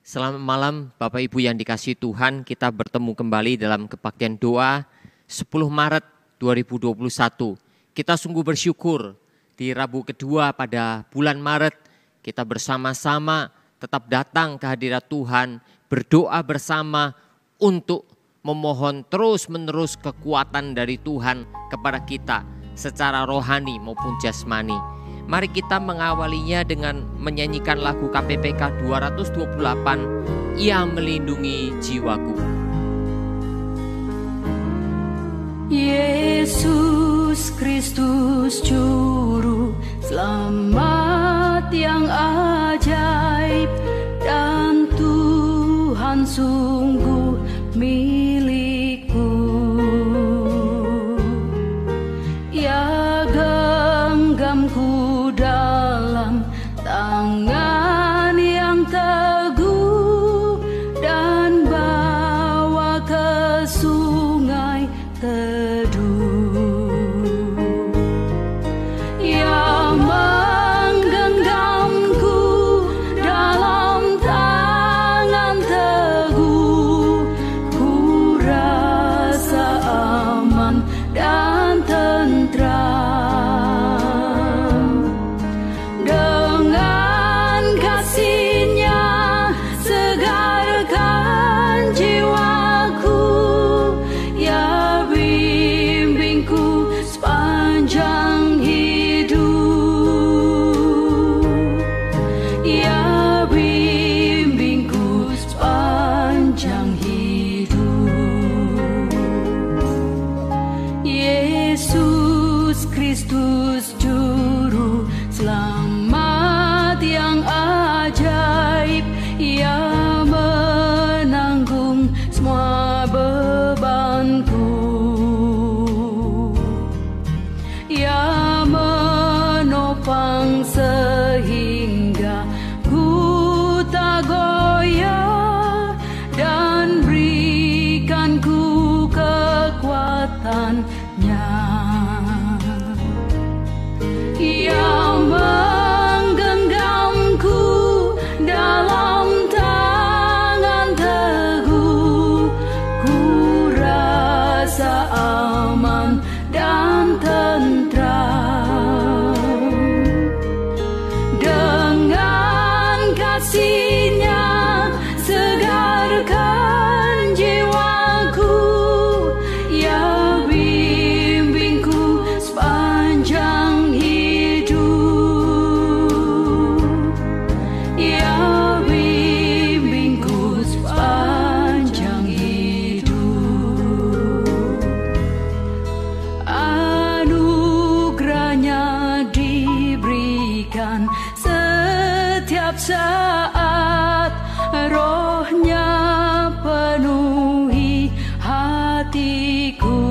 Selamat malam Bapak Ibu yang dikasihi Tuhan, kita bertemu kembali dalam kebaktian doa 10 Maret 2021. Kita sungguh bersyukur di Rabu kedua pada bulan Maret kita bersama-sama tetap datang ke hadirat Tuhan, berdoa bersama untuk memohon terus-menerus kekuatan dari Tuhan kepada kita secara rohani maupun jasmani. Mari kita mengawalinya dengan menyanyikan lagu KPPK 228, Ia Melindungi Jiwaku. Yesus Kristus Juru Selamat yang ajaib, dan Tuhan sungguh milikku. Ya genggamku dalam tangan yang teguh, dan bawa ke sungai teduh. Ya menggenggamku dalam tangan teguh, ku rasa aman dan tentram. Dengan kasih-Nya segarkan jiwaku, ya bimbingku sepanjang hidup, ya bimbingku sepanjang hidup. Yesus Kristus Juru Selamat yang ajaib, Ia menanggung semua bebanku. Ia menopang sehingga ku tak goyah, dan berikan ku kekuatan-Nya. Ia menggenggamku dalam tangan teguh, ku rasa aman dan tentram. Dengan kasih-Nya segarkan jiwaku, ya bimbingku sepanjang hidup, ya bimbingku sepanjang hidup. Anugerah-Nya diberikan setiap saat, Roh-Nya penuhi hatiku.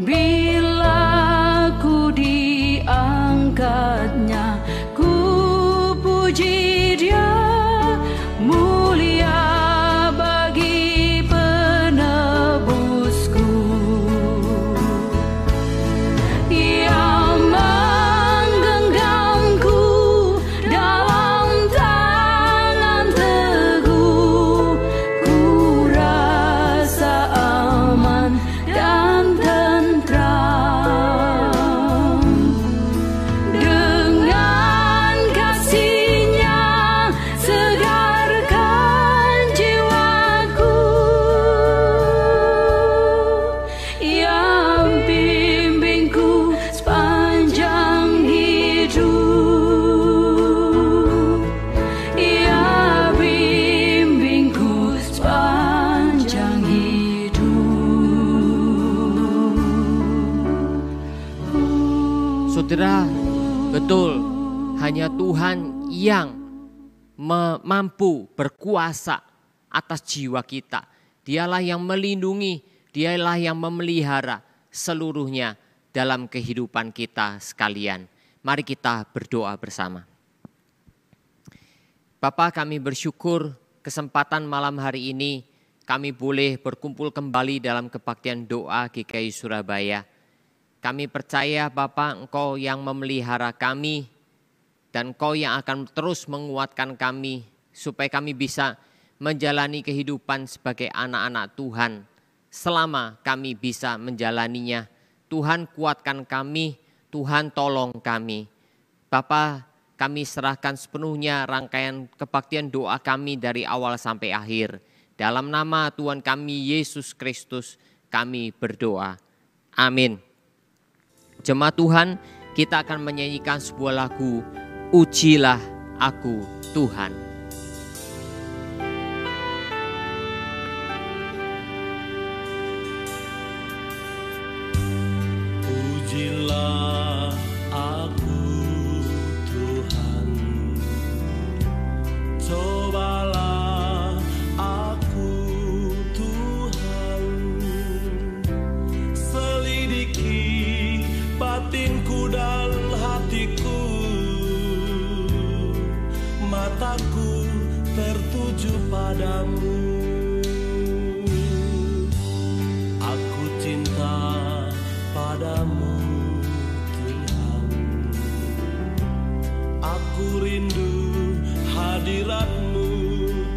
Bila ku diangkat-Nya, ku puji Dia, mulia bagi penebusku. Ia menggenggamku dalam tangan teguh, ku rasa aman dan tentram. Dengan kasih-Nya segarkan jiwaku, ya bimbingku sepanjang hidup, ya bimbingku sepanjang hidup. Saudara, betul, hanya Tuhan yang mampu berkuasa atas jiwa kita. Dialah yang melindungi, Dialah yang memelihara seluruhnya dalam kehidupan kita sekalian. Mari kita berdoa bersama. Bapa, kami bersyukur kesempatan malam hari ini kami boleh berkumpul kembali dalam kebaktian doa GKI Surabaya. Kami percaya Bapa, Engkau yang memelihara kami, Dan Engkau yang akan terus menguatkan kami supaya kami bisa menjalani kehidupan sebagai anak-anak Tuhan selama kami bisa menjalaninya. Tuhan kuatkan kami, Tuhan tolong kami. Bapa, kami serahkan sepenuhnya rangkaian kebaktian doa kami dari awal sampai akhir. Dalam nama Tuhan kami Yesus Kristus kami berdoa. Amin. Jemaat Tuhan, kita akan menyanyikan sebuah lagu, Ujilah Aku Tuhan. Ujilah aku Tuhan, cobalah aku Tuhan, selidiki batinku dan hatiku, mataku tertuju padamu. Aku cinta padamu Tuhan, aku rindu hadirat-Mu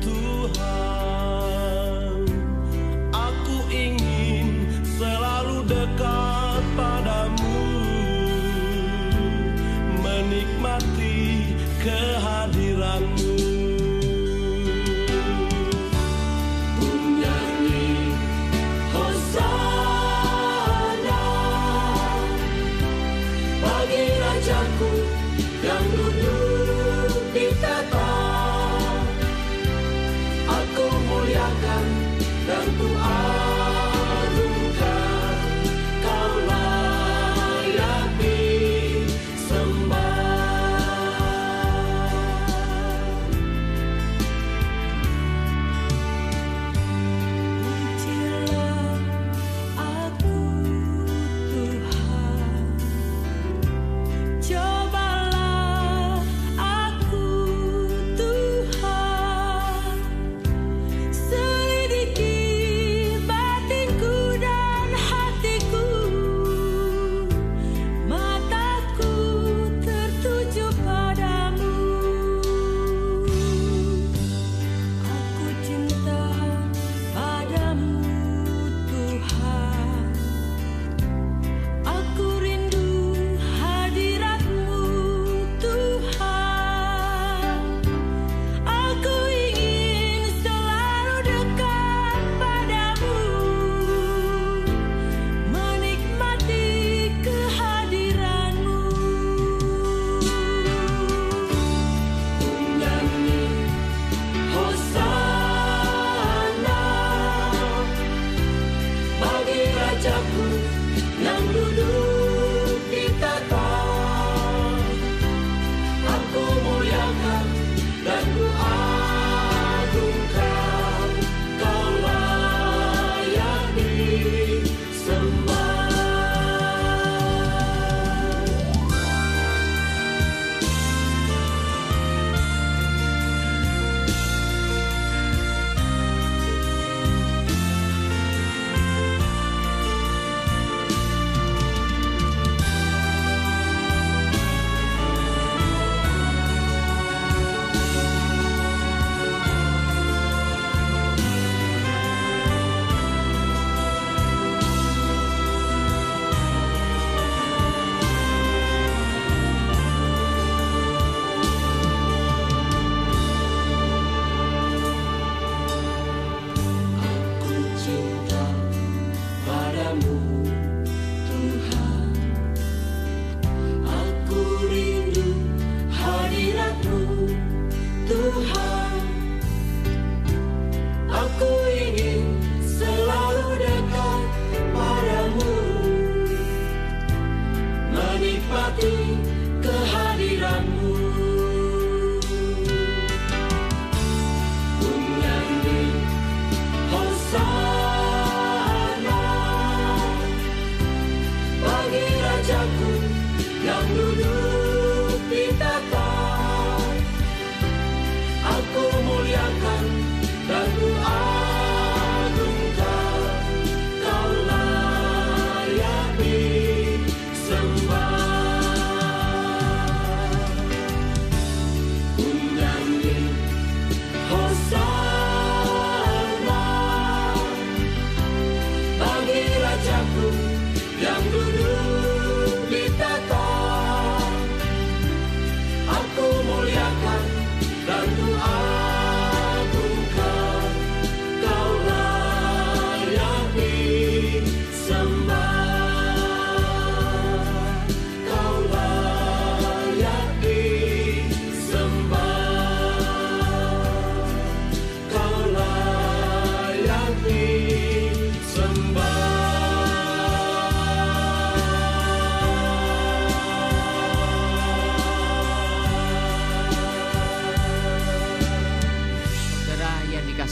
Tuhan, aku ingin selalu dekat padamu, menikmati kehadiran-Mu. Menyanyi Hosana bagi Rajaku yang duduk di tahta,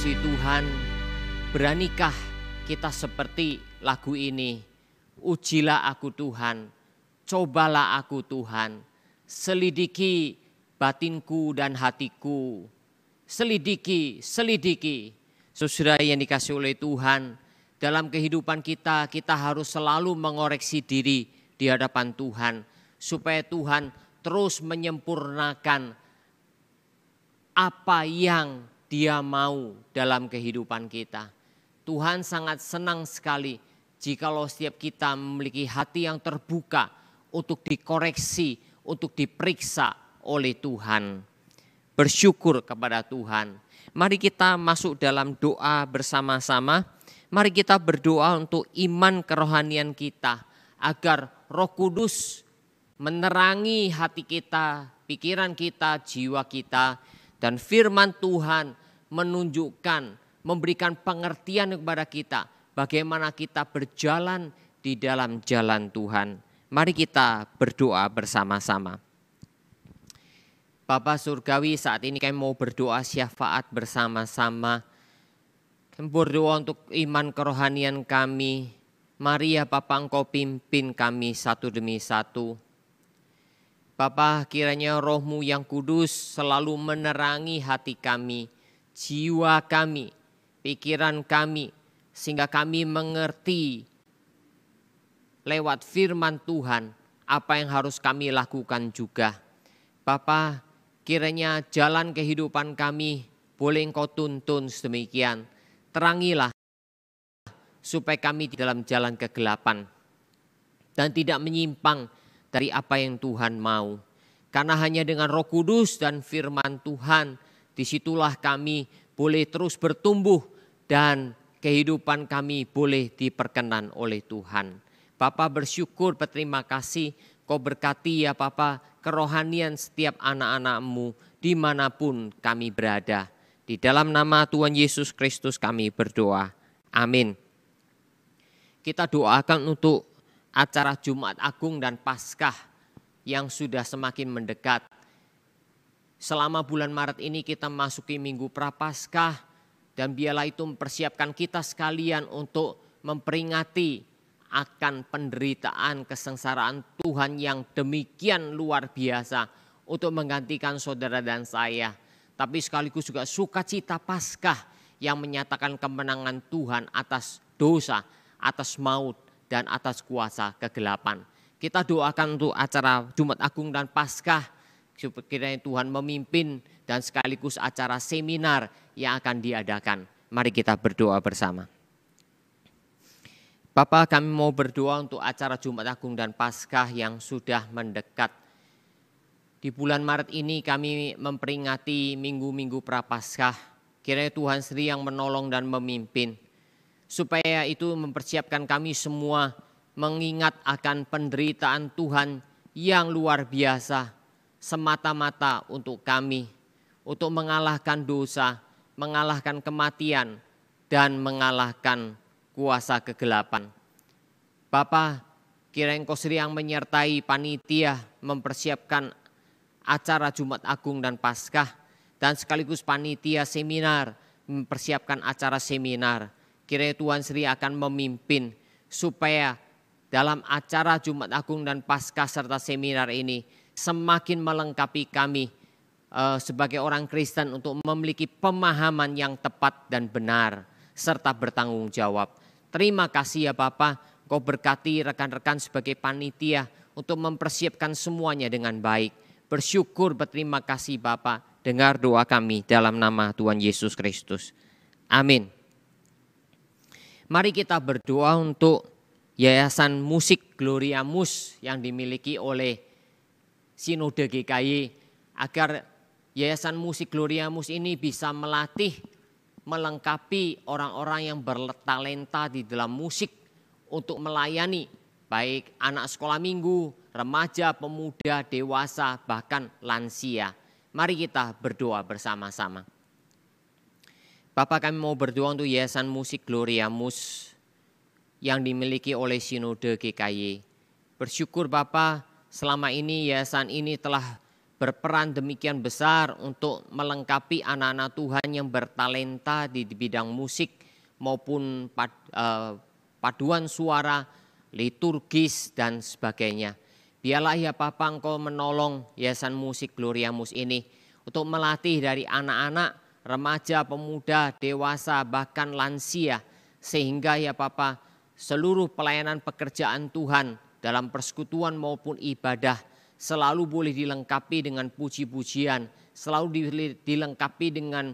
kasih Tuhan, beranikah kita seperti lagu ini? Ujilah aku Tuhan, cobalah aku Tuhan, selidiki batinku dan hatiku. Selidiki. Saudara yang dikasih oleh Tuhan, dalam kehidupan kita harus selalu mengoreksi diri di hadapan Tuhan, supaya Tuhan terus menyempurnakan apa yang Dia mau dalam kehidupan kita. Tuhan sangat senang sekali jikalau setiap kita memiliki hati yang terbuka untuk dikoreksi, untuk diperiksa oleh Tuhan. Bersyukur kepada Tuhan. Mari kita masuk dalam doa bersama-sama. Mari kita berdoa untuk iman kerohanian kita, agar Roh Kudus menerangi hati kita, pikiran kita, jiwa kita, dan firman Tuhan menunjukkan, memberikan pengertian kepada kita bagaimana kita berjalan di dalam jalan Tuhan. Mari kita berdoa bersama-sama. Bapa Surgawi, saat ini kami mau berdoa syafaat bersama-sama. Kami berdoa untuk iman kerohanian kami. Mari ya Bapa, Engkau pimpin kami satu demi satu. Bapa, kiranya Roh-Mu yang kudus selalu menerangi hati kami, jiwa kami, pikiran kami, sehingga kami mengerti lewat firman Tuhan apa yang harus kami lakukan juga. Bapa, kiranya jalan kehidupan kami boleh Engkau tuntun sedemikian. Terangilah supaya kami di dalam jalan kegelapan dan tidak menyimpang dari apa yang Tuhan mau. Karena hanya dengan Roh Kudus dan firman Tuhan, disitulah kami boleh terus bertumbuh dan kehidupan kami boleh diperkenan oleh Tuhan. Bapa bersyukur, berterima kasih, Kau berkati ya Bapa kerohanian setiap anak-anak-Mu dimanapun kami berada. Di dalam nama Tuhan Yesus Kristus kami berdoa. Amin. Kita doakan untuk acara Jumat Agung dan Paskah yang sudah semakin mendekat. Selama bulan Maret ini kita masuki Minggu Prapaskah, dan biarlah itu mempersiapkan kita sekalian untuk memperingati akan penderitaan kesengsaraan Tuhan yang demikian luar biasa untuk menggantikan saudara dan saya. Tapi sekaligus juga sukacita Paskah yang menyatakan kemenangan Tuhan atas dosa, atas maut, dan atas kuasa kegelapan. Kita doakan untuk acara Jumat Agung dan Paskah, supaya kiranya Tuhan memimpin dan sekaligus acara seminar yang akan diadakan. Mari kita berdoa bersama. Bapa, kami mau berdoa untuk acara Jumat Agung dan Paskah yang sudah mendekat. Di bulan Maret ini kami memperingati minggu-minggu Prapaskah. Kiranya Tuhan sendiri yang menolong dan memimpin, supaya itu mempersiapkan kami semua mengingat akan penderitaan Tuhan yang luar biasa, semata-mata untuk kami, untuk mengalahkan dosa, mengalahkan kematian, dan mengalahkan kuasa kegelapan. Bapa, kiranya Engkau sendiri yang menyertai panitia mempersiapkan acara Jumat Agung dan Paskah, dan sekaligus panitia seminar mempersiapkan acara seminar. Kiranya Tuhan sendiri akan memimpin supaya dalam acara Jumat Agung dan Paskah serta seminar ini semakin melengkapi kami sebagai orang Kristen untuk memiliki pemahaman yang tepat dan benar serta bertanggung jawab. Terima kasih ya Bapa, Kau berkati rekan-rekan sebagai panitia untuk mempersiapkan semuanya dengan baik. Bersyukur, berterima kasih Bapa, dengar doa kami dalam nama Tuhan Yesus Kristus. Amin. Mari kita berdoa untuk Yayasan Musik Gloriamus yang dimiliki oleh Sinode GKY, agar Yayasan Musik Gloriamus ini bisa melatih, melengkapi orang-orang yang bertalenta di dalam musik untuk melayani baik anak sekolah minggu, remaja, pemuda, dewasa, bahkan lansia. Mari kita berdoa bersama-sama. Bapak, kami mau berdoa untuk Yayasan Musik Gloriamus yang dimiliki oleh Sinode GKY. Bersyukur Bapak, selama ini yayasan ini telah berperan demikian besar untuk melengkapi anak-anak Tuhan yang bertalenta di bidang musik maupun paduan suara, liturgis dan sebagainya. Biarlah ya Bapa Engkau menolong Yayasan Musik Gloriamus ini untuk melatih dari anak-anak, remaja, pemuda, dewasa, bahkan lansia. Sehingga ya Bapa seluruh pelayanan pekerjaan Tuhan dalam persekutuan maupun ibadah selalu boleh dilengkapi dengan puji-pujian, selalu dilengkapi dengan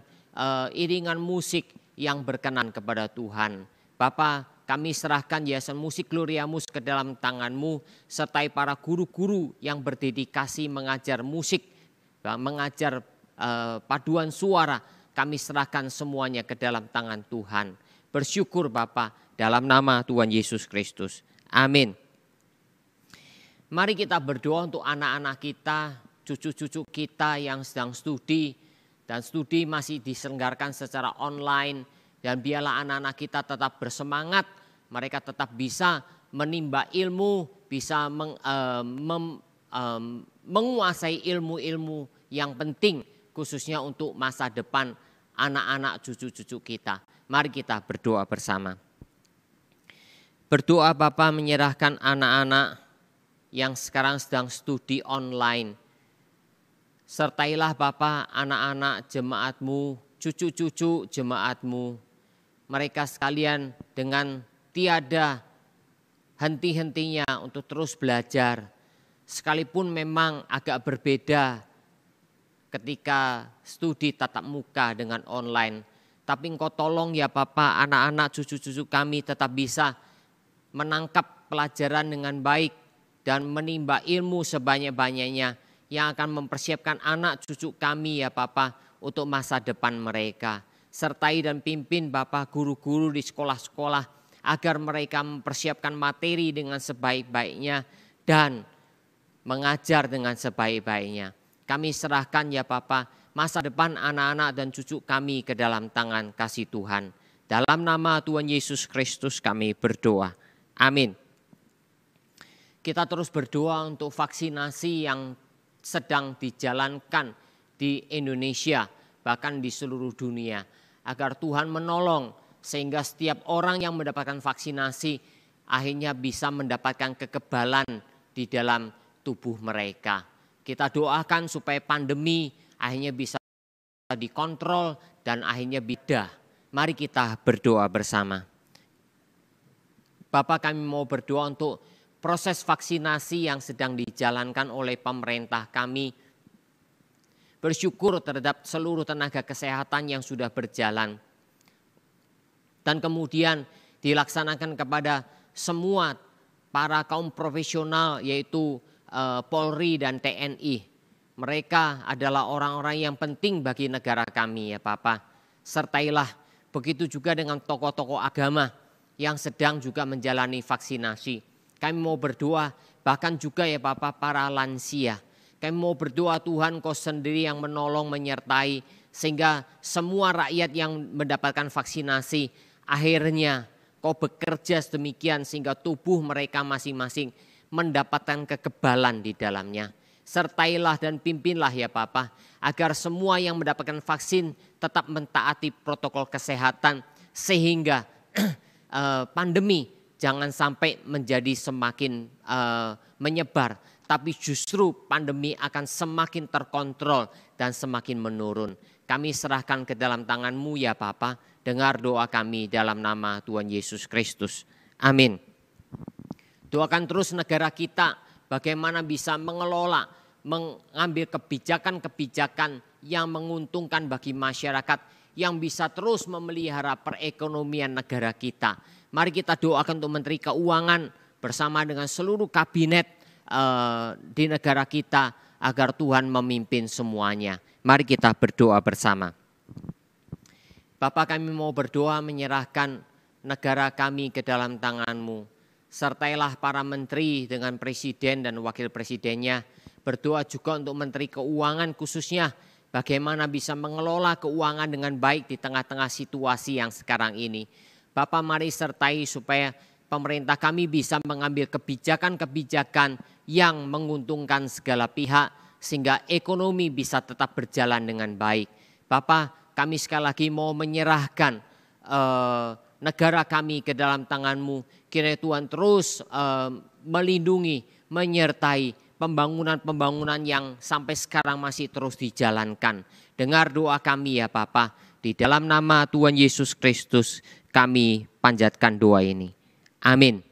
iringan musik yang berkenan kepada Tuhan. Bapa, kami serahkan Yayasan Musik Gloriamus ke dalam tangan-Mu, sertai para guru-guru yang berdedikasi mengajar musik, mengajar paduan suara. Kami serahkan semuanya ke dalam tangan Tuhan. Bersyukur Bapa, dalam nama Tuhan Yesus Kristus. Amin. Mari kita berdoa untuk anak-anak kita, cucu-cucu kita yang sedang studi, dan studi masih diselenggarakan secara online. Dan biarlah anak-anak kita tetap bersemangat, mereka tetap bisa menimba ilmu, bisa menguasai ilmu-ilmu yang penting, khususnya untuk masa depan anak-anak cucu-cucu kita. Mari kita berdoa bersama. Berdoa Bapa menyerahkan anak-anak yang sekarang sedang studi online. Sertailah Bapa anak-anak jemaat-Mu, cucu-cucu jemaat-Mu. Mereka sekalian dengan tiada henti-hentinya untuk terus belajar. Sekalipun memang agak berbeda ketika studi tatap muka dengan online. Tapi Engkau tolong ya Bapa anak-anak cucu-cucu kami tetap bisa menangkap pelajaran dengan baik dan menimba ilmu sebanyak-banyaknya yang akan mempersiapkan anak cucu kami ya Bapa untuk masa depan mereka. Sertai dan pimpin Bapa guru-guru di sekolah-sekolah agar mereka mempersiapkan materi dengan sebaik-baiknya dan mengajar dengan sebaik-baiknya. Kami serahkan ya Bapa masa depan anak-anak dan cucu kami ke dalam tangan kasih Tuhan. Dalam nama Tuhan Yesus Kristus kami berdoa. Amin. Kita terus berdoa untuk vaksinasi yang sedang dijalankan di Indonesia, bahkan di seluruh dunia. Agar Tuhan menolong sehingga setiap orang yang mendapatkan vaksinasi akhirnya bisa mendapatkan kekebalan di dalam tubuh mereka. Kita doakan supaya pandemi akhirnya bisa dikontrol dan akhirnya beda. Mari kita berdoa bersama. Bapak, kami mau berdoa untuk proses vaksinasi yang sedang dijalankan oleh pemerintah kami. Bersyukur terhadap seluruh tenaga kesehatan yang sudah berjalan. Dan kemudian dilaksanakan kepada semua para kaum profesional yaitu Polri dan TNI. Mereka adalah orang-orang yang penting bagi negara kami ya Bapak. Sertailah begitu juga dengan tokoh-tokoh agama yang sedang juga menjalani vaksinasi. Kami mau berdoa bahkan juga ya Bapak para lansia. Kami mau berdoa Tuhan Kau sendiri yang menolong menyertai sehingga semua rakyat yang mendapatkan vaksinasi akhirnya Kau bekerja sedemikian sehingga tubuh mereka masing-masing mendapatkan kekebalan di dalamnya. Sertailah dan pimpinlah ya Bapa agar semua yang mendapatkan vaksin tetap mentaati protokol kesehatan sehingga pandemi jangan sampai menjadi semakin menyebar, tapi justru pandemi akan semakin terkontrol dan semakin menurun. Kami serahkan ke dalam tangan-Mu ya Bapa, dengar doa kami dalam nama Tuhan Yesus Kristus. Amin. Doakan terus negara kita bagaimana bisa mengelola, mengambil kebijakan-kebijakan yang menguntungkan bagi masyarakat, yang bisa terus memelihara perekonomian negara kita. Mari kita doakan untuk Menteri Keuangan bersama dengan seluruh kabinet di negara kita agar Tuhan memimpin semuanya. Mari kita berdoa bersama. Bapak, kami mau berdoa menyerahkan negara kami ke dalam tangan-Mu. Sertailah para menteri dengan presiden dan wakil presidennya. Berdoa juga untuk Menteri Keuangan khususnya bagaimana bisa mengelola keuangan dengan baik di tengah-tengah situasi yang sekarang ini. Bapak, mari sertai supaya pemerintah kami bisa mengambil kebijakan-kebijakan yang menguntungkan segala pihak sehingga ekonomi bisa tetap berjalan dengan baik. Bapa, kami sekali lagi mau menyerahkan negara kami ke dalam tangan-Mu. Kiranya Tuhan terus melindungi, menyertai pembangunan-pembangunan yang sampai sekarang masih terus dijalankan. Dengar doa kami ya Bapa, di dalam nama Tuhan Yesus Kristus kami panjatkan doa ini. Amin.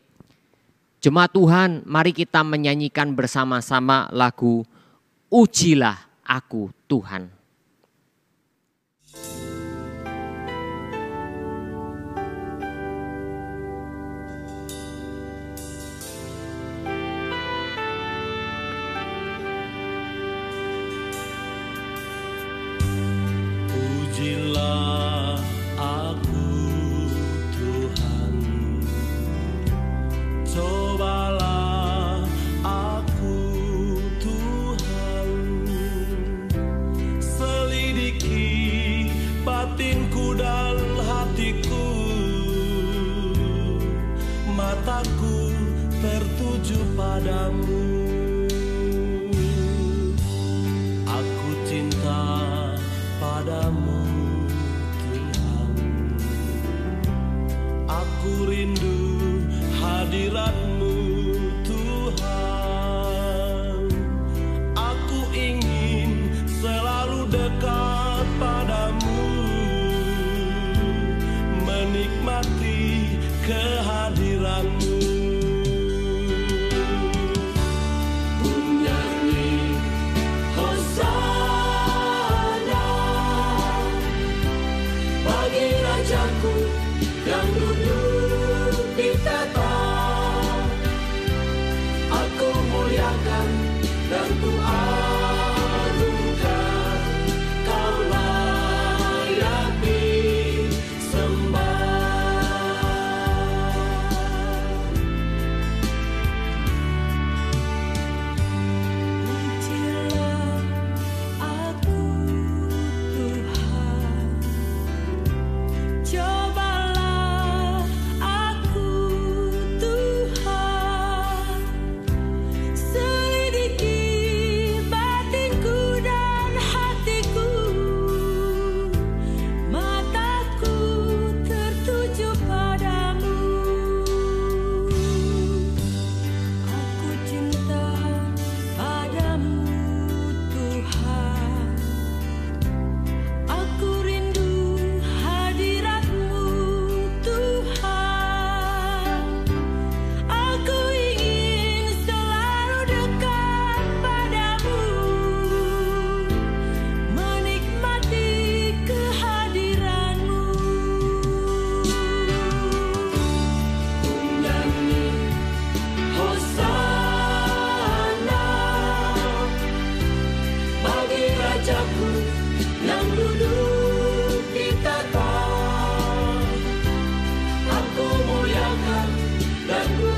Jemaat Tuhan, mari kita menyanyikan bersama-sama lagu Ujilah Aku Tuhan. Ujilah aku Tuhan, cobalah aku Tuhan, selidiki batinku dan hatiku, mataku tertuju padamu. Aku cinta padamu Tuhan, aku rindu hadirat-Mu Tuhan, aku ingin selalu dekat padamu, menikmati kehadiran-Mu. Menyanyi Hosana bagi Rajaku yang duduk di tahta. Aku muliakan dan ku agungkan, Kau layak disembah. Ujilah aku Tuhan, cobalah aku Tuhan, selidiki batinku dan hatiku, mataku tertuju padamu. Aku cinta padamu Tuhan, aku rindu hadirat-Mu Tuhan, aku ingin selalu dekat padamu, menikmati kehadiran-Mu. Menyanyi Hosana bagi Rajaku yang duduk di tahta. Aku muliakan dan ku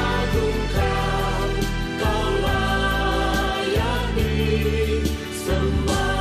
agungkan, Kau layak disembah.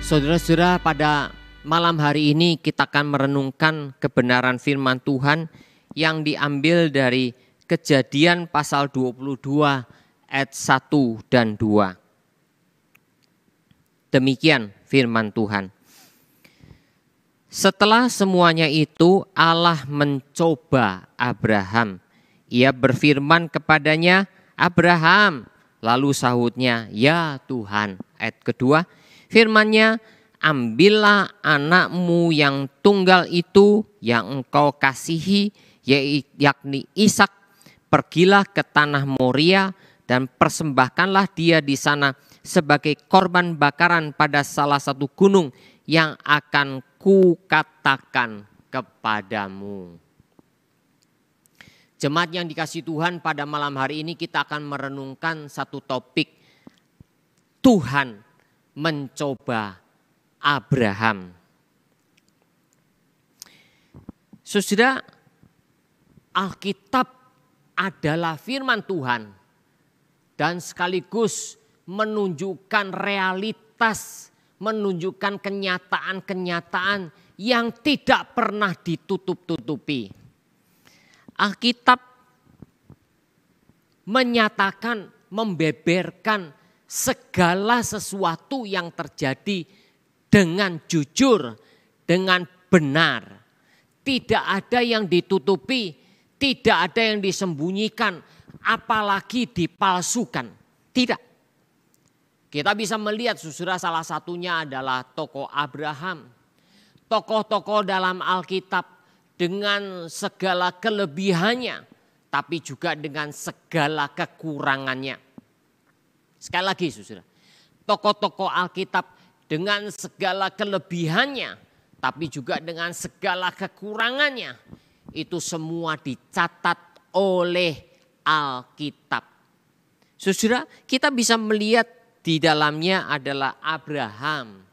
Saudara-saudara, pada malam hari ini kita akan merenungkan kebenaran firman Tuhan yang diambil dari Kejadian pasal 22 ayat 1 dan 2. Demikian firman Tuhan. Setelah semuanya itu Allah mencoba Abraham. Ia berfirman kepadanya, Abraham. Lalu sahutnya, ya Tuhan. Ayat kedua, firman-Nya, ambillah anakmu yang tunggal itu yang engkau kasihi, yakni Ishak. Pergilah ke tanah Moria dan persembahkanlah dia di sana sebagai korban bakaran pada salah satu gunung yang akan kukatakan kepadamu. Jemaat yang dikasihi Tuhan, pada malam hari ini kita akan merenungkan satu topik. Tuhan mencoba Abraham. Saudara, Alkitab adalah firman Tuhan dan sekaligus menunjukkan realitas, menunjukkan kenyataan-kenyataan yang tidak pernah ditutup-tutupi. Alkitab menyatakan, membeberkan segala sesuatu yang terjadi dengan jujur, dengan benar. Tidak ada yang ditutupi, tidak ada yang disembunyikan, apalagi dipalsukan. Tidak. Kita bisa melihat, saudara, salah satunya adalah tokoh Abraham. Tokoh-tokoh dalam Alkitab dengan segala kelebihannya, tapi juga dengan segala kekurangannya. Sekali lagi, saudara, tokoh-tokoh Alkitab dengan segala kelebihannya, tapi juga dengan segala kekurangannya. Itu semua dicatat oleh Alkitab. Saudara, kita bisa melihat di dalamnya adalah Abraham.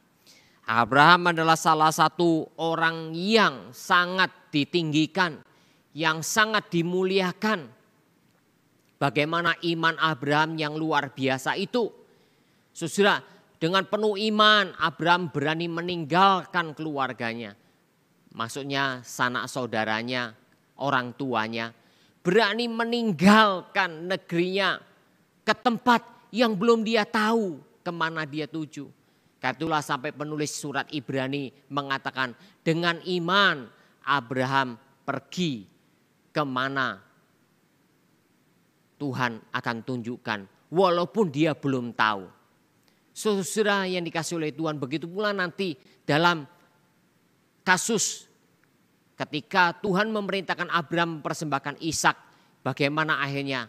Abraham adalah salah satu orang yang sangat ditinggikan, yang sangat dimuliakan. Bagaimana iman Abraham yang luar biasa itu. Saudara, dengan penuh iman Abraham berani meninggalkan keluarganya. Maksudnya sanak saudaranya, orang tuanya. Berani meninggalkan negerinya ke tempat yang belum dia tahu kemana dia tuju. Karena itulah sampai penulis surat Ibrani mengatakan, dengan iman Abraham pergi kemana Tuhan akan tunjukkan. Walaupun dia belum tahu. Saudara yang dikasih oleh Tuhan, begitu pula nanti dalam kasus ketika Tuhan memerintahkan Abraham mempersembahkan Ishak, bagaimana akhirnya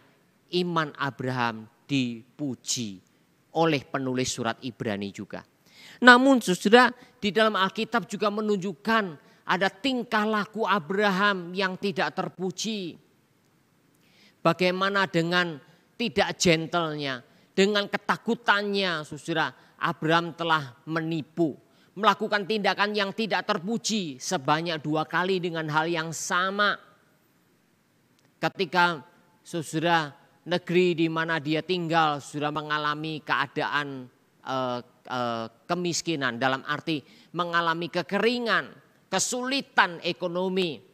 iman Abraham dipuji oleh penulis surat Ibrani juga. Namun saudara, di dalam Alkitab juga menunjukkan ada tingkah laku Abraham yang tidak terpuji. Bagaimana dengan tidak gentlenya, dengan ketakutannya, saudara, Abraham telah menipu. Melakukan tindakan yang tidak terpuji sebanyak 2 kali dengan hal yang sama. Ketika saudara negeri di mana dia tinggal sudah mengalami keadaan kemiskinan, dalam arti mengalami kekeringan, kesulitan ekonomi.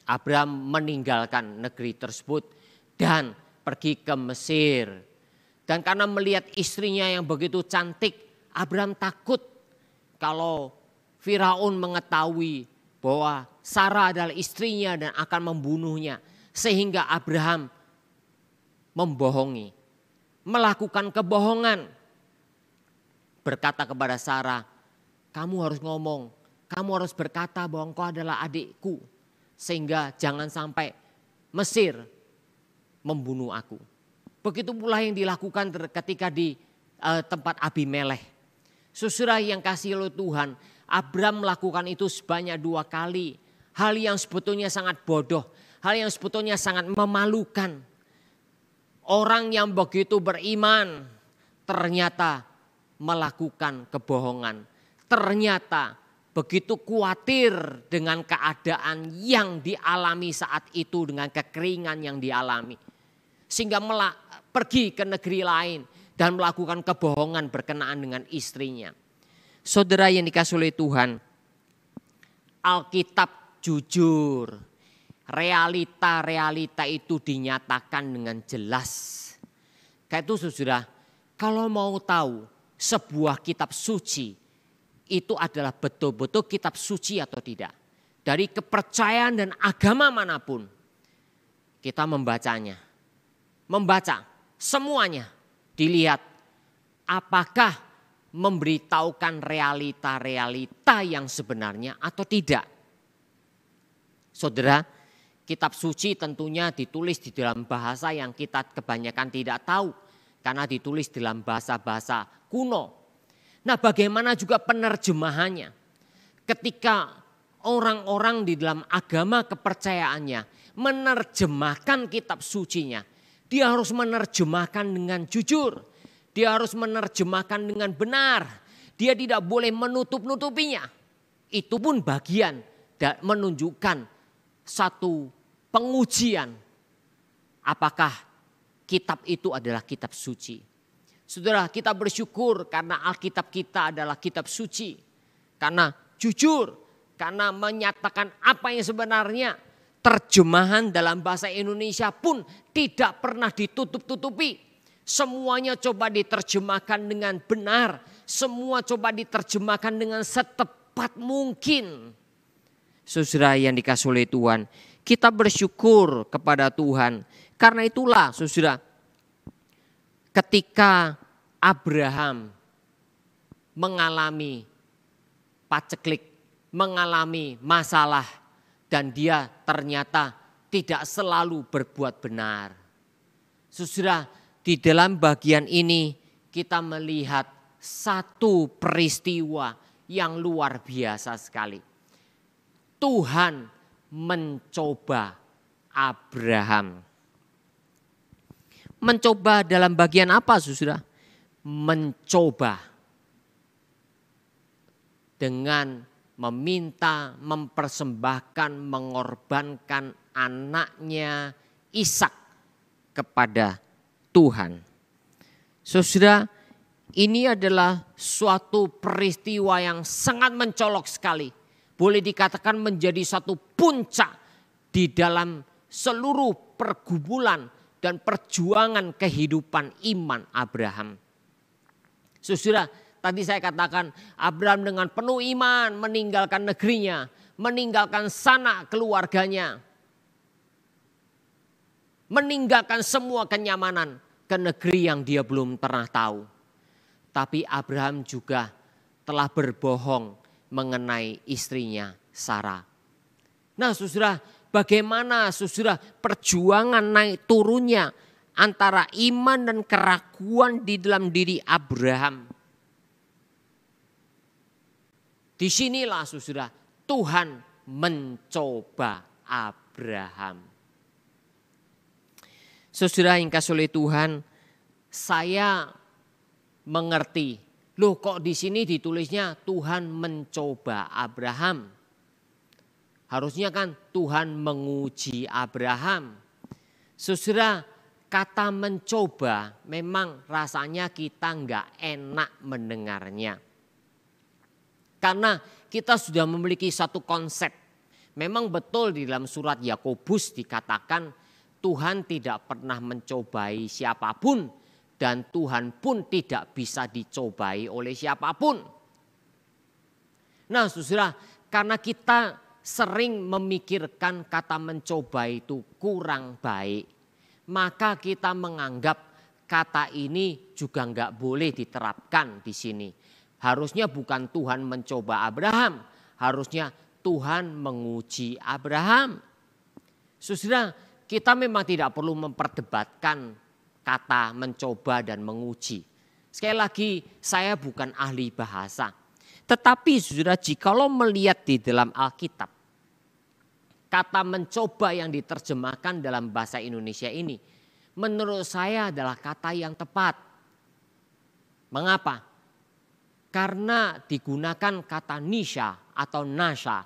Abraham meninggalkan negeri tersebut dan pergi ke Mesir. Dan karena melihat istrinya yang begitu cantik, Abraham takut kalau Firaun mengetahui bahwa Sarah adalah istrinya dan akan membunuhnya. Sehingga Abraham membohongi, melakukan kebohongan. Berkata kepada Sarah, kamu harus ngomong, kamu harus berkata bahwa engkau adalah adikku. Sehingga jangan sampai Mesir membunuh aku. Begitu pula yang dilakukan ketika di tempat Abimelekh. Saudara yang kasih oleh Tuhan, Abraham melakukan itu sebanyak 2 kali. Hal yang sebetulnya sangat bodoh, hal yang sebetulnya sangat memalukan. Orang yang begitu beriman ternyata melakukan kebohongan. Ternyata begitu khawatir dengan keadaan yang dialami saat itu, dengan kekeringan yang dialami. Sehingga pergi ke negeri lain dan melakukan kebohongan berkenaan dengan istrinya. Saudara yang dikasihi oleh Tuhan, Alkitab jujur. Realita-realita itu dinyatakan dengan jelas. Kayak itu saudara, kalau mau tahu sebuah kitab suci itu adalah betul-betul kitab suci atau tidak. Dari kepercayaan dan agama manapun kita membacanya. Membaca semuanya dilihat apakah memberitahukan realita-realita yang sebenarnya atau tidak. Saudara, kitab suci tentunya ditulis di dalam bahasa yang kita kebanyakan tidak tahu. Karena ditulis dalam bahasa-bahasa kuno. Nah, bagaimana juga penerjemahannya? Ketika orang-orang di dalam agama kepercayaannya menerjemahkan kitab sucinya, dia harus menerjemahkan dengan jujur. Dia harus menerjemahkan dengan benar. Dia tidak boleh menutup-nutupinya. Itu pun bagian menunjukkan satu pengujian apakah kitab itu adalah kitab suci. Saudara, kita bersyukur karena Alkitab kita adalah kitab suci. Karena jujur, karena menyatakan apa yang sebenarnya. Terjemahan dalam bahasa Indonesia pun tidak pernah ditutup-tutupi. Semuanya coba diterjemahkan dengan benar. Semua coba diterjemahkan dengan setepat mungkin. Saudara yang dikasihi oleh Tuhan, kita bersyukur kepada Tuhan. Karena itulah saudara, ketika Abraham mengalami paceklik, mengalami masalah, dan dia ternyata tidak selalu berbuat benar. Saudara, di dalam bagian ini kita melihat satu peristiwa yang luar biasa sekali. Tuhan mencoba Abraham. Mencoba dalam bagian apa, saudara? Mencoba dengan meminta, mempersembahkan, mengorbankan anaknya Ishak kepada Tuhan. Saudara, ini adalah suatu peristiwa yang sangat mencolok sekali. Boleh dikatakan menjadi satu puncak di dalam seluruh pergumulan dan perjuangan kehidupan iman Abraham. Saudara, tadi saya katakan Abraham dengan penuh iman meninggalkan negerinya, meninggalkan sanak keluarganya, meninggalkan semua kenyamanan ke negeri yang dia belum pernah tahu. Tapi Abraham juga telah berbohong mengenai istrinya Sarah. Nah saudara, bagaimana saudara perjuangan naik turunnya antara iman dan keraguan di dalam diri Abraham. Disinilah saudara Tuhan mencoba Abraham. Saudara yang kasih oleh Tuhan, saya mengerti. Loh kok di sini ditulisnya Tuhan mencoba Abraham. Harusnya kan Tuhan menguji Abraham. Saudara, kata mencoba memang rasanya kita nggak enak mendengarnya. Karena kita sudah memiliki satu konsep. Memang betul di dalam surat Yakobus dikatakan Tuhan tidak pernah mencobai siapapun. Dan Tuhan pun tidak bisa dicobai oleh siapapun. Nah saudara, karena kita sering memikirkan kata mencoba itu kurang baik. Maka kita menganggap kata ini juga nggak boleh diterapkan di sini. Harusnya bukan Tuhan mencoba Abraham, harusnya Tuhan menguji Abraham. Saudara, kita memang tidak perlu memperdebatkan kata mencoba dan menguji. Sekali lagi, saya bukan ahli bahasa. Tetapi saudara, jikalau melihat di dalam Alkitab, kata mencoba yang diterjemahkan dalam bahasa Indonesia ini, menurut saya adalah kata yang tepat. Mengapa? Karena digunakan kata nisha atau nasha.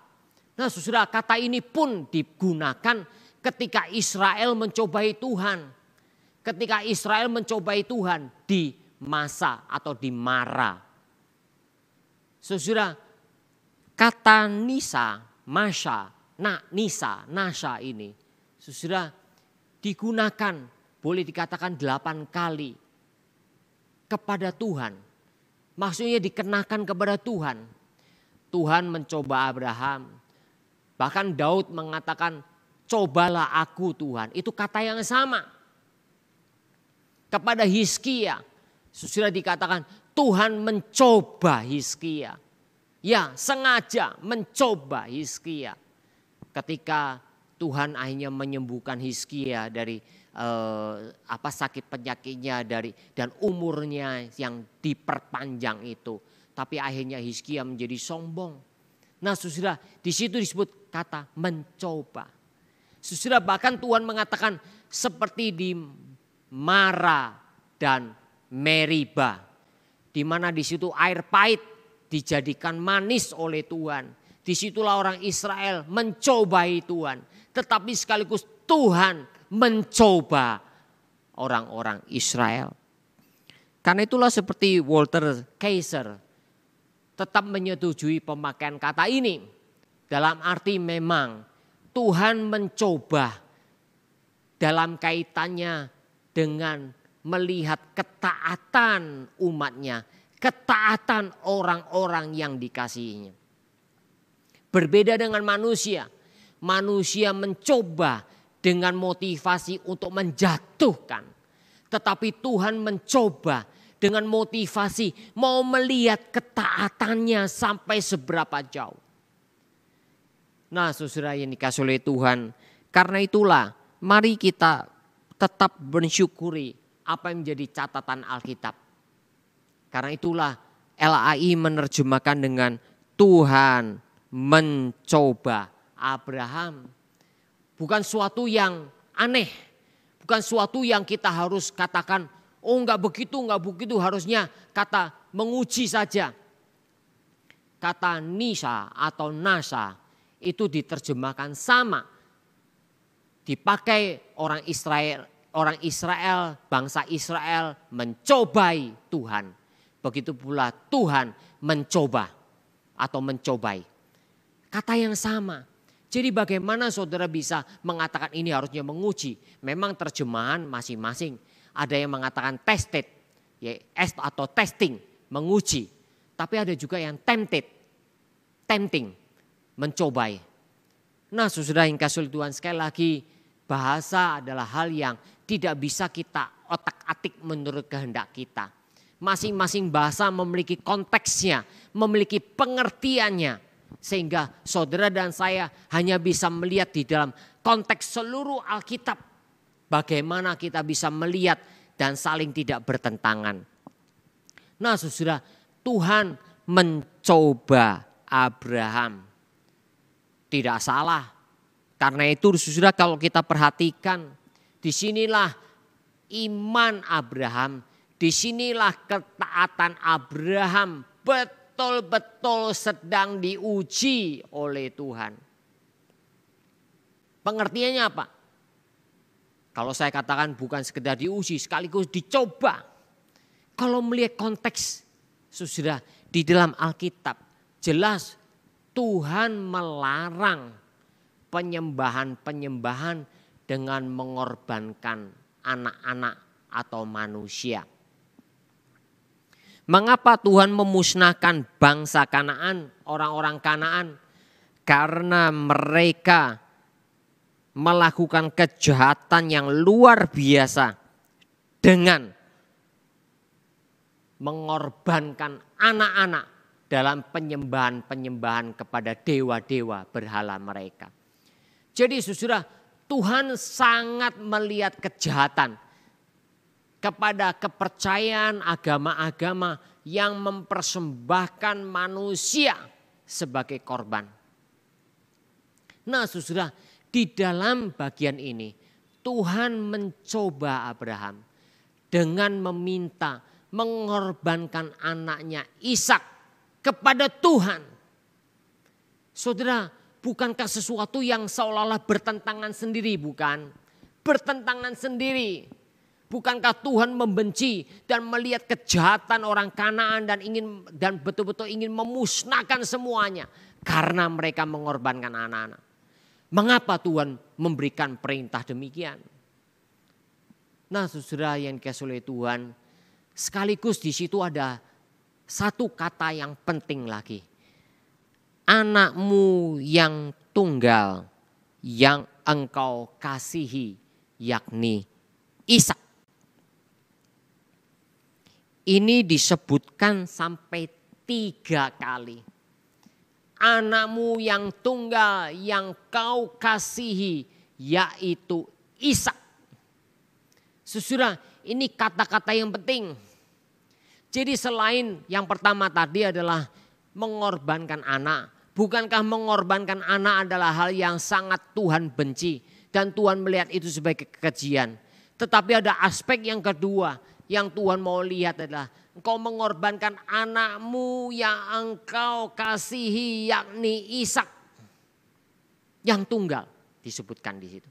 Nah saudara, kata ini pun digunakan ketika Israel mencobai Tuhan. Ketika Israel mencobai Tuhan di masa atau di Mara. Saudara, kata Nisa, Masha, Nasha ini, saudara, digunakan boleh dikatakan 8 kali kepada Tuhan. Maksudnya dikenakan kepada Tuhan. Tuhan mencoba Abraham. Bahkan Daud mengatakan, cobalah aku Tuhan. Itu kata yang sama. Kepada Hizkia, saudara, dikatakan Tuhan mencoba Hizkia. Ya, sengaja mencoba Hizkia. Ketika Tuhan akhirnya menyembuhkan Hizkia dari sakit penyakitnya dan umurnya yang diperpanjang itu. Tapi akhirnya Hizkia menjadi sombong. Nah, saudara, di situ disebut kata mencoba. Saudara, bahkan Tuhan mengatakan seperti di Mara dan Meriba, di mana di situ air pahit dijadikan manis oleh Tuhan. Disitulah orang Israel mencobai Tuhan. Tetapi sekaligus Tuhan mencoba orang-orang Israel. Karena itulah seperti Walter Kaiser tetap menyetujui pemakaian kata ini. Dalam arti memang Tuhan mencoba dalam kaitannya dengan melihat ketaatan umatnya, ketaatan orang-orang yang dikasihinya. Berbeda dengan manusia. Manusia mencoba dengan motivasi untuk menjatuhkan. Tetapi Tuhan mencoba dengan motivasi mau melihat ketaatannya sampai seberapa jauh. Nah, saudara yang dikasihi oleh Tuhan, karena itulah mari kita tetap bersyukuri apa yang menjadi catatan Alkitab. Karena itulah LAI menerjemahkan dengan Tuhan mencoba Abraham. Bukan suatu yang aneh. Bukan suatu yang kita harus katakan, oh enggak begitu, harusnya kata menguji saja. Kata Nisa atau Nasa itu diterjemahkan sama. Dipakai orang Israel, bangsa Israel mencobai Tuhan. Begitu pula Tuhan mencoba atau mencobai. Kata yang sama. Jadi bagaimana saudara bisa mengatakan ini harusnya menguji? Memang terjemahan masing-masing. Ada yang mengatakan tested, ya, atau testing, menguji. Tapi ada juga yang tempting, mencobai. Nah, saudara yang kasih Tuhan, sekali lagi bahasa adalah hal yang tidak bisa kita otak-atik menurut kehendak kita. Masing-masing bahasa memiliki konteksnya, memiliki pengertiannya. Sehingga saudara dan saya hanya bisa melihat di dalam konteks seluruh Alkitab. Bagaimana kita bisa melihat dan saling tidak bertentangan. Nah, saudara, Tuhan mencoba Abraham. Tidak salah. Karena itu saudara, kalau kita perhatikan, disinilah iman Abraham, disinilah ketaatan Abraham betul-betul sedang diuji oleh Tuhan. Pengertiannya apa? Kalau saya katakan bukan sekedar diuji, sekaligus dicoba. Kalau melihat konteks, saudara, di dalam Alkitab jelas Tuhan melarang penyembahan-penyembahan dengan mengorbankan anak-anak atau manusia. Mengapa Tuhan memusnahkan bangsa Kanaan, orang-orang Kanaan? Karena mereka melakukan kejahatan yang luar biasa dengan mengorbankan anak-anak dalam penyembahan-penyembahan kepada dewa-dewa berhala mereka. Jadi saudara, Tuhan sangat melihat kejahatan kepada kepercayaan agama-agama yang mempersembahkan manusia sebagai korban. Nah, saudara, di dalam bagian ini Tuhan mencoba Abraham dengan meminta mengorbankan anaknya Ishak kepada Tuhan. Saudara, bukankah sesuatu yang seolah-olah bertentangan sendiri, bukan? Bertentangan sendiri. Bukankah Tuhan membenci dan melihat kejahatan orang Kanaan dan betul-betul ingin memusnahkan semuanya karena mereka mengorbankan anak-anak. Mengapa Tuhan memberikan perintah demikian? Nah, saudara yang dikasihi oleh Tuhan, sekaligus di situ ada satu kata yang penting lagi. Anakmu yang tunggal yang engkau kasihi, yakni Ishak. Ini disebutkan sampai 3 kali. Anakmu yang tunggal yang kau kasihi, yaitu Ishak. Saudara, ini kata-kata yang penting. Jadi selain yang pertama tadi adalah mengorbankan anak. Bukankah mengorbankan anak adalah hal yang sangat Tuhan benci. Dan Tuhan melihat itu sebagai kekejian. Tetapi ada aspek yang kedua yang Tuhan mau lihat adalah engkau mengorbankan anakmu yang engkau kasihi, yakni Ishak. Yang tunggal disebutkan di situ.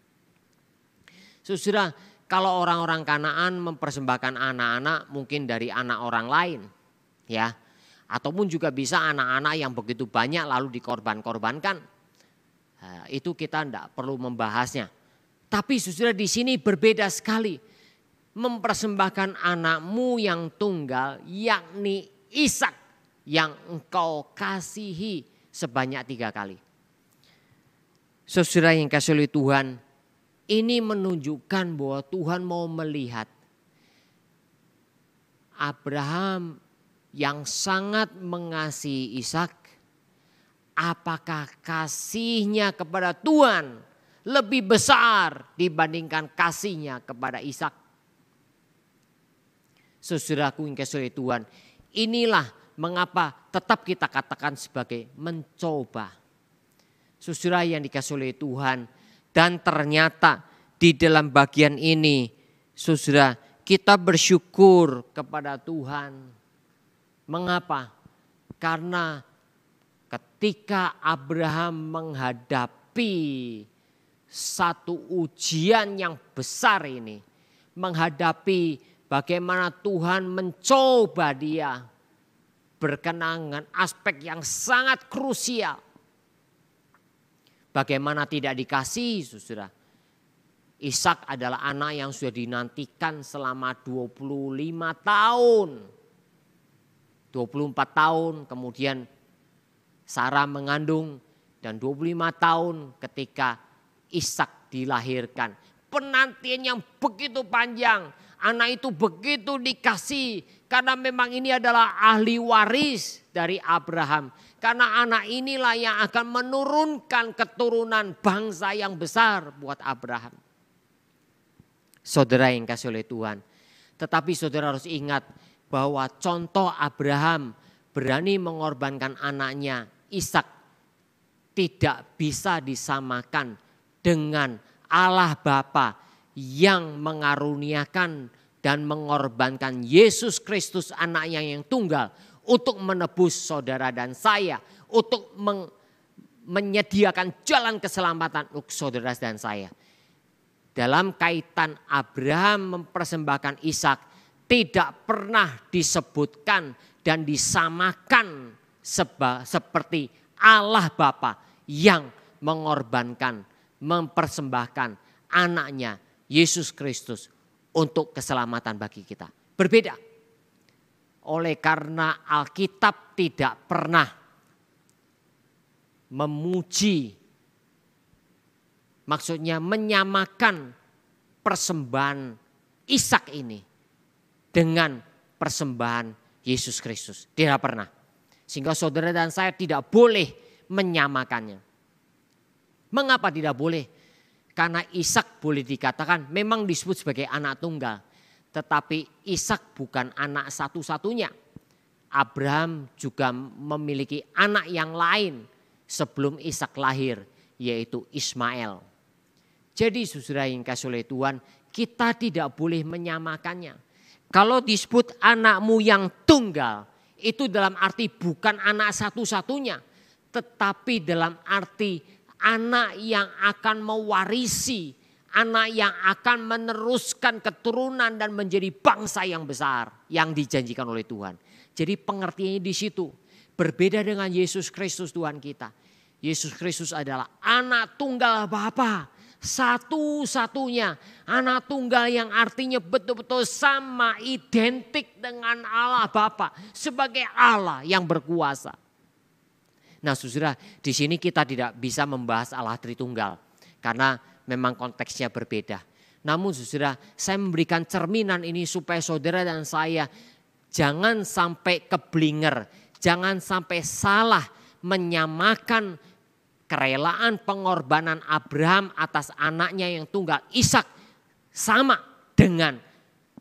Saudara, kalau orang-orang Kanaan mempersembahkan anak-anak mungkin dari anak orang lain, ya, ataupun juga bisa anak-anak yang begitu banyak lalu dikorban-korbankan. Nah, itu kita tidak perlu membahasnya. Tapi saudara di sini berbeda sekali. Mempersembahkan anakmu yang tunggal, yakni Ishak, yang engkau kasihi sebanyak 3 kali. Saudara yang kasih oleh Tuhan, ini menunjukkan bahwa Tuhan mau melihat Abraham yang sangat mengasihi Ishak. Apakah kasihnya kepada Tuhan lebih besar dibandingkan kasihnya kepada Ishak? Saudaraku yang kasih oleh Tuhan, inilah mengapa tetap kita katakan sebagai mencoba. Saudara yang dikasih oleh Tuhan, dan ternyata di dalam bagian ini, saudara, kita bersyukur kepada Tuhan. Mengapa? Karena ketika Abraham menghadapi satu ujian yang besar ini, menghadapi bagaimana Tuhan mencoba dia berkenaan dengan aspek yang sangat krusial. Bagaimana tidak dikasih, saudara. Ishak adalah anak yang sudah dinantikan selama 25 tahun. 24 tahun kemudian Sarah mengandung dan 25 tahun ketika Ishak dilahirkan. Penantian yang begitu panjang. Anak itu begitu dikasih karena memang ini adalah ahli waris dari Abraham. Karena anak inilah yang akan menurunkan keturunan bangsa yang besar buat Abraham. Saudara yang kasih oleh Tuhan. Tetapi saudara harus ingat bahwa contoh Abraham berani mengorbankan anaknya Ishak tidak bisa disamakan dengan Allah Bapa yang mengaruniakan dan mengorbankan Yesus Kristus anaknya yang tunggal untuk menebus saudara dan saya, untuk menyediakan jalan keselamatan untuk saudara dan saya. Dalam kaitan Abraham mempersembahkan Ishak tidak pernah disebutkan dan disamakan seperti Allah Bapa yang mengorbankan, mempersembahkan anaknya Yesus Kristus untuk keselamatan bagi kita. Berbeda. Oleh karena Alkitab tidak pernah memuji, maksudnya menyamakan persembahan Ishak ini dengan persembahan Yesus Kristus. Tidak pernah. Sehingga saudara dan saya tidak boleh menyamakannya. Mengapa tidak boleh? Karena Ishak boleh dikatakan memang disebut sebagai anak tunggal. Tetapi Ishak bukan anak satu-satunya. Abraham juga memiliki anak yang lain sebelum Ishak lahir, yaitu Ismail. Jadi saudara yang kasih oleh Tuhan, kita tidak boleh menyamakannya. Kalau disebut anakmu yang tunggal, itu dalam arti bukan anak satu-satunya. Tetapi dalam arti anak yang akan mewarisi, anak yang akan meneruskan keturunan dan menjadi bangsa yang besar yang dijanjikan oleh Tuhan. Jadi pengertiannya di situ. Berbeda dengan Yesus Kristus Tuhan kita. Yesus Kristus adalah anak tunggal Bapa. Satu-satunya anak tunggal yang artinya betul-betul sama, identik dengan Allah Bapa. Sebagai Allah yang berkuasa. Nah saudara, di sini kita tidak bisa membahas Allah Tritunggal. Karena memang konteksnya berbeda. Namun saudara, saya memberikan cerminan ini supaya saudara dan saya jangan sampai keblinger. Jangan sampai salah menyamakan kerelaan pengorbanan Abraham atas anaknya yang tunggal Ishak sama dengan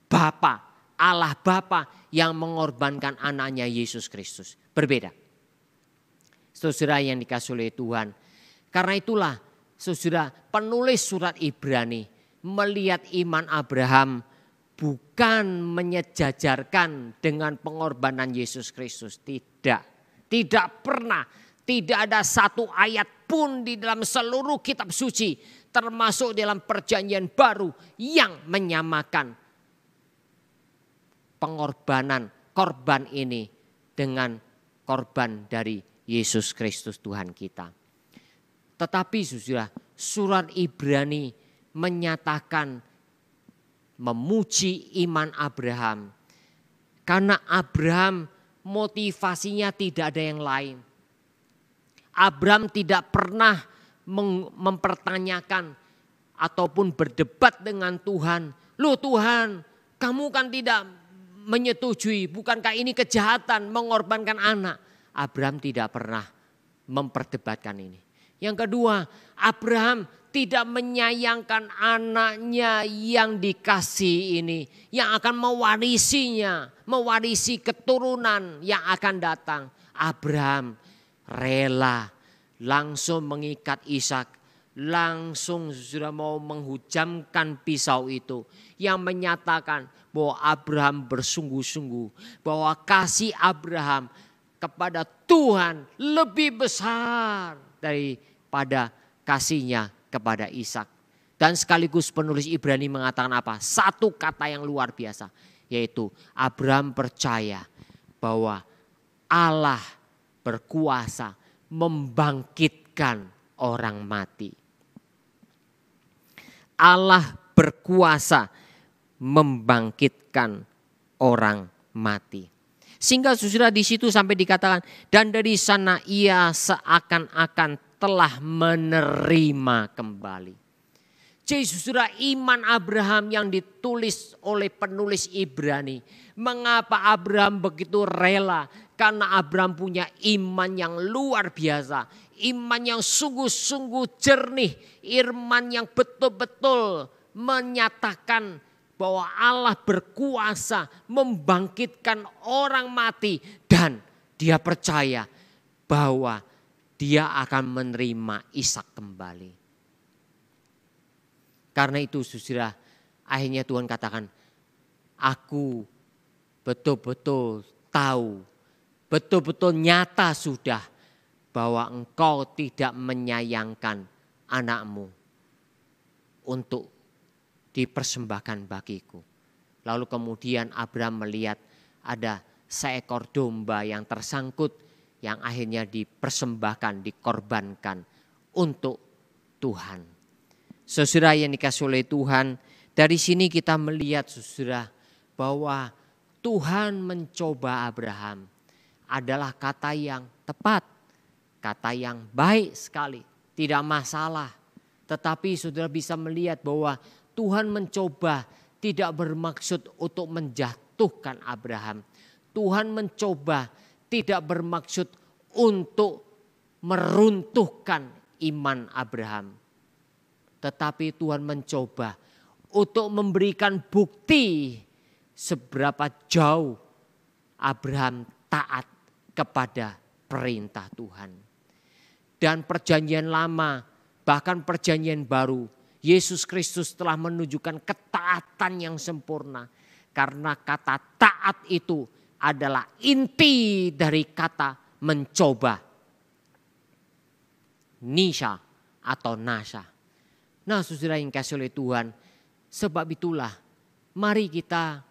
Bapa, Allah Bapa yang mengorbankan anaknya Yesus Kristus. Berbeda. Saudara yang dikasihi oleh Tuhan. Karena itulah saudara, penulis surat Ibrani melihat iman Abraham bukan menyejajarkan dengan pengorbanan Yesus Kristus. Tidak. Tidak pernah. Tidak ada satu ayat pun di dalam seluruh kitab suci. Termasuk dalam perjanjian baru yang menyamakan pengorbanan korban ini dengan korban dari Yesus Kristus Tuhan kita. Tetapi surat Ibrani menyatakan memuji iman Abraham. Karena Abraham motivasinya tidak ada yang lain. Abraham tidak pernah mempertanyakan ataupun berdebat dengan Tuhan. Loh Tuhan, kamu kan tidak menyetujui, bukankah ini kejahatan mengorbankan anak? Abraham tidak pernah memperdebatkan ini. Yang kedua, Abraham tidak menyayangkan anaknya yang dikasih ini, yang akan mewarisinya, mewarisi keturunan yang akan datang. Abraham rela langsung mengikat Ishak, langsung sudah mau menghujamkan pisau itu, yang menyatakan bahwa Abraham bersungguh-sungguh, bahwa kasih Abraham kepada Tuhan lebih besar daripada kasihnya kepada Ishak. Dan sekaligus penulis Ibrani mengatakan apa? Satu kata yang luar biasa, yaitu Abraham percaya bahwa Allah berkuasa membangkitkan orang mati. Allah berkuasa membangkitkan orang mati. Sehingga saudara di situ sampai dikatakan, dan dari sana ia seakan-akan telah menerima kembali. Jadi saudara, iman Abraham yang ditulis oleh penulis Ibrani. Mengapa Abraham begitu rela? Karena Abraham punya iman yang luar biasa. Iman yang sungguh-sungguh jernih. Iman yang betul-betul menyatakan bahwa Allah berkuasa membangkitkan orang mati. Dan dia percaya bahwa dia akan menerima Ishak kembali. Karena itu saudara, akhirnya Tuhan katakan, aku betul-betul tahu, betul-betul nyata sudah bahwa engkau tidak menyayangkan anakmu untuk dipersembahkan bagiku. Lalu kemudian Abraham melihat ada seekor domba yang tersangkut yang akhirnya dipersembahkan, dikorbankan untuk Tuhan. Saudara yang dikasihi oleh Tuhan, dari sini kita melihat saudara bahwa Tuhan mencoba Abraham adalah kata yang tepat, kata yang baik sekali, tidak masalah. Tetapi saudara bisa melihat bahwa Tuhan mencoba tidak bermaksud untuk menjatuhkan Abraham. Tuhan mencoba tidak bermaksud untuk meruntuhkan iman Abraham. Tetapi Tuhan mencoba untuk memberikan bukti seberapa jauh Abraham taat kepada perintah Tuhan. Dan perjanjian lama, bahkan perjanjian baru, Yesus Kristus telah menunjukkan ketaatan yang sempurna. Karena kata taat itu adalah inti dari kata mencoba. Nisha atau nasa. Nah saudara yang kasih oleh Tuhan, sebab itulah mari kita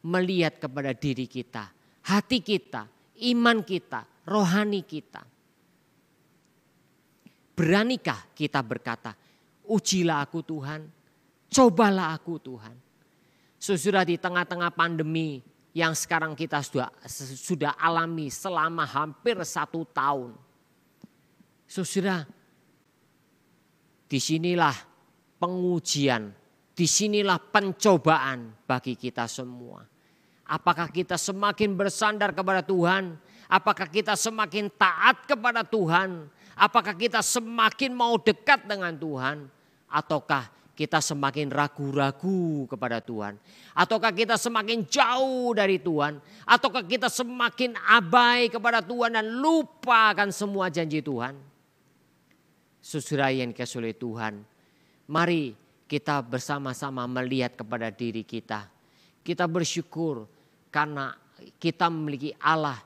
melihat kepada diri kita, hati kita, iman kita, rohani kita. Beranikah kita berkata, ujilah aku Tuhan, cobalah aku Tuhan. Saudara, di tengah-tengah pandemi yang sekarang kita sudah alami selama hampir 1 tahun. Saudara, disinilah pengujian, disinilah pencobaan bagi kita semua. Apakah kita semakin bersandar kepada Tuhan? Apakah kita semakin taat kepada Tuhan? Apakah kita semakin mau dekat dengan Tuhan? Ataukah kita semakin ragu-ragu kepada Tuhan? Ataukah kita semakin jauh dari Tuhan? Ataukah kita semakin abai kepada Tuhan dan lupa akan semua janji Tuhan? Saudara yang dikasihi oleh Tuhan, mari kita bersama-sama melihat kepada diri kita. Kita bersyukur karena kita memiliki Allah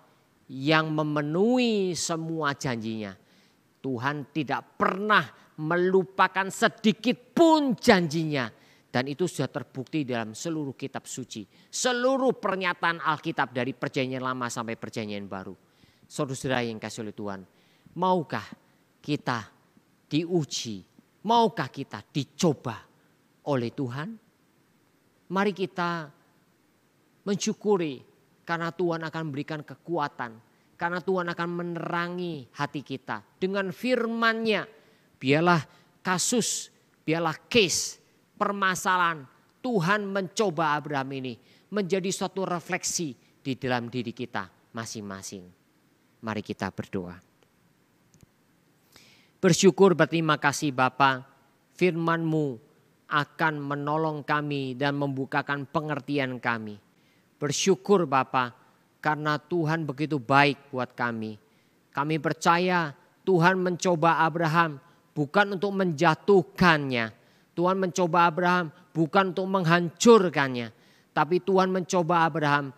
yang memenuhi semua janjinya. Tuhan tidak pernah melupakan sedikit pun janjinya. Dan itu sudah terbukti dalam seluruh kitab suci. Seluruh pernyataan Alkitab dari perjanjian lama sampai perjanjian baru. Saudara yang kasih oleh Tuhan, maukah kita diuji? Maukah kita dicoba oleh Tuhan? Mari kita mensyukuri karena Tuhan akan memberikan kekuatan. Karena Tuhan akan menerangi hati kita dengan firman-Nya. Biarlah kasus, biarlah case, permasalahan Tuhan mencoba Abraham ini menjadi suatu refleksi di dalam diri kita masing-masing. Mari kita berdoa. Bersyukur, berterima kasih Bapa, firman-Mu akan menolong kami dan membukakan pengertian kami. Bersyukur Bapa, karena Tuhan begitu baik buat kami. Kami percaya Tuhan mencoba Abraham bukan untuk menjatuhkannya. Tuhan mencoba Abraham bukan untuk menghancurkannya. Tapi Tuhan mencoba Abraham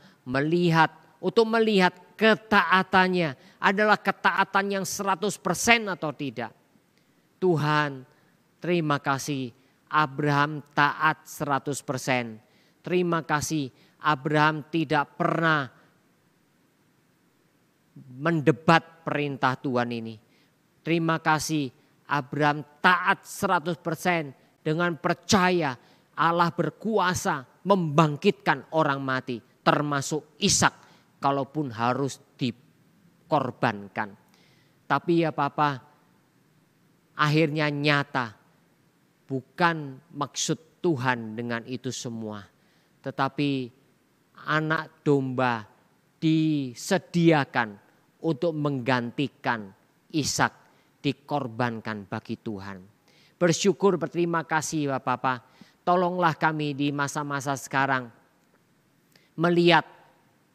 untuk melihat ketaatannya adalah ketaatan yang 100% atau tidak. Tuhan, terima kasih Abraham taat 100%. Terima kasih Abraham tidak pernah mendebat perintah Tuhan ini. Terima kasih Abraham taat 100% dengan percaya Allah berkuasa membangkitkan orang mati termasuk Ishak kalaupun harus dikorbankan. Tapi ya Papa, akhirnya nyata bukan maksud Tuhan dengan itu semua. Tetapi anak domba disediakan untuk menggantikan Ishak, dikorbankan bagi Tuhan. Bersyukur, berterima kasih Bapak. Tolonglah kami di masa-masa sekarang melihat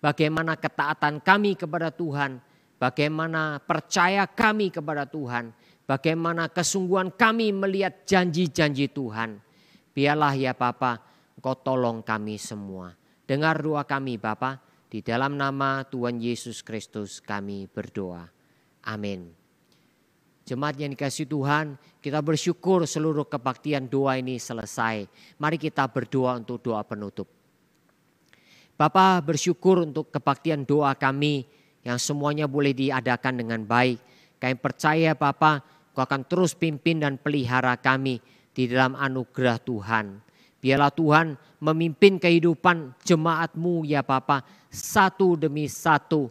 bagaimana ketaatan kami kepada Tuhan, bagaimana percaya kami kepada Tuhan, bagaimana kesungguhan kami melihat janji-janji Tuhan. Biarlah ya Bapa, Engkau tolong kami semua. Dengar doa kami Bapa. Di dalam nama Tuhan Yesus Kristus kami berdoa. Amin. Jemaat yang dikasihi Tuhan, kita bersyukur seluruh kebaktian doa ini selesai. Mari kita berdoa untuk doa penutup. Bapa, bersyukur untuk kebaktian doa kami yang semuanya boleh diadakan dengan baik. Kami percaya Bapa, Kau akan terus pimpin dan pelihara kami di dalam anugerah Tuhan. Biarlah Tuhan memimpin kehidupan jemaat-Mu ya Bapa, satu demi satu.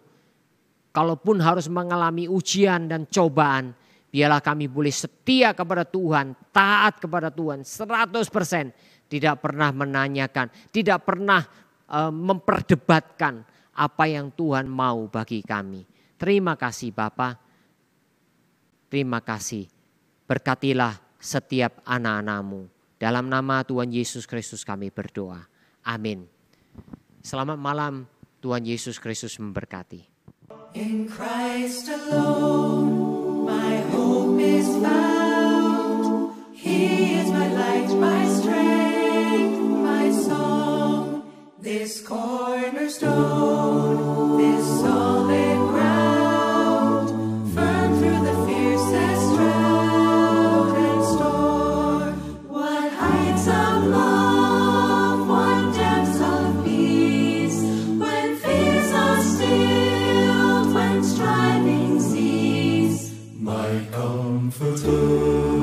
Kalaupun harus mengalami ujian dan cobaan, biarlah kami boleh setia kepada Tuhan, taat kepada Tuhan 100%. Tidak pernah menanyakan, tidak pernah memperdebatkan apa yang Tuhan mau bagi kami. Terima kasih Bapa, terima kasih. Berkatilah setiap anak-anak-Mu. Dalam nama Tuhan Yesus Kristus kami berdoa. Amin. Selamat malam, Tuhan Yesus Kristus memberkati. In Christ alone, my hope is found. He is my light, my strength, my song. This cornerstone, this solid ground, firm through the fiercest drought and storm. Yesus.